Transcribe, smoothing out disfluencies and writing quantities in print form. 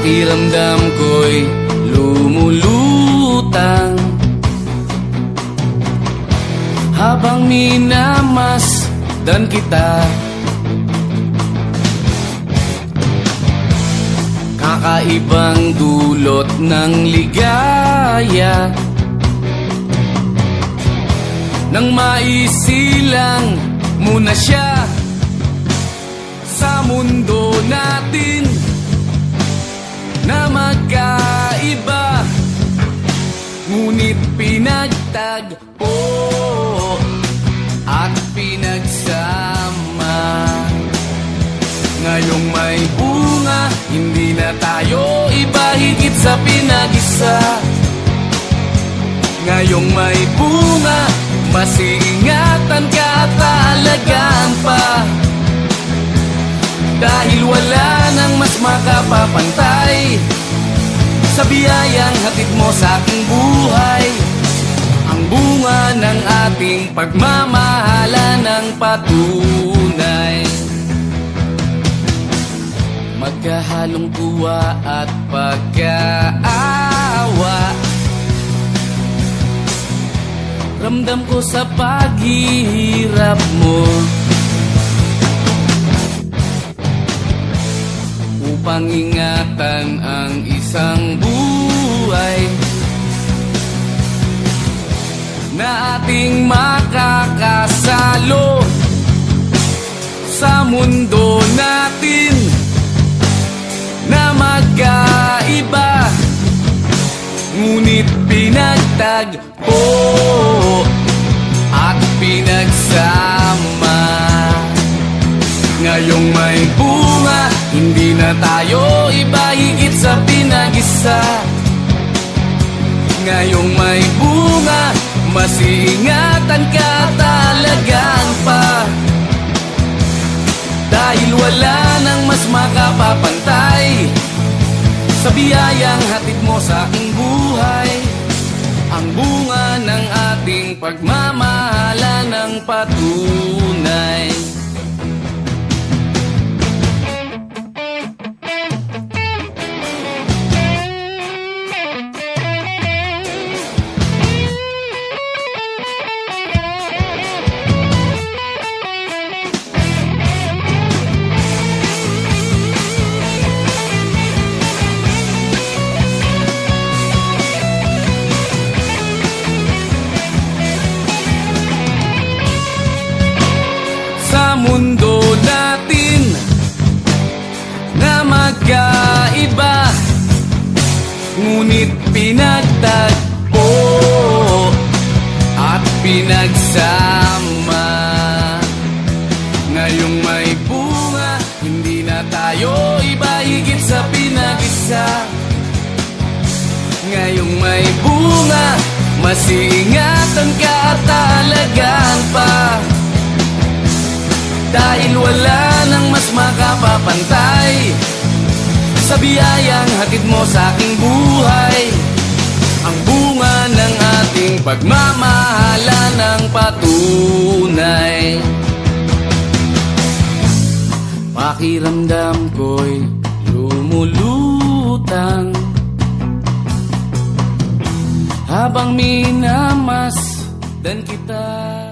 Pakiramdam ko'y lumulutang habang minamasdan kita. Kakaibang dulot ng ligaya nang maisilang mo na siya sa mundo natin na magkaiba, ngunit pinagtagpo at pinagsama. Ngayong may bunga, hindi na tayo iba, higit sa pinag-isa. Ngayong may bunga, mas iingatan ka at aalagaan pa, dahil wala nang mas makapapantay sa biyayang hatid mo sa aking buhay. Ang bunga ng ating pagmamahalan ng patunay, magkahalong tuwa at pagkaawa. Ramdam ko sa paghihirap mo, upang ingatan ang isang buhay na ating makakasalo sa mundo natin na magkaiba, ngunit pinagtagpo at pinagsama. Ngayong may bunga, hindi na tayo iba, higit sa pinag-isa. Ngayong may bunga, mas iingatan ka at alagaan pa, dahil wala nang mas makapapantay sa biyayang hatid mo sa aking buhay. Ang bunga ng ating pagmamahalan ng patunay. Sa mundo natin na magkaiba, ngunit pinagtagpo at pinagsama. Ngayong may bunga, hindi na tayo iba, higit sa pinag-isa. Ngayong may bunga, mas iingatan ka at alagaan pa, dahil wala nang mas makapapantay sa biyayang hatid mo sa aking buhay. Ang bunga ng ating pagmamahalan ng patunay. Pakiramdam ko'y lumulutang habang minamasdan kita.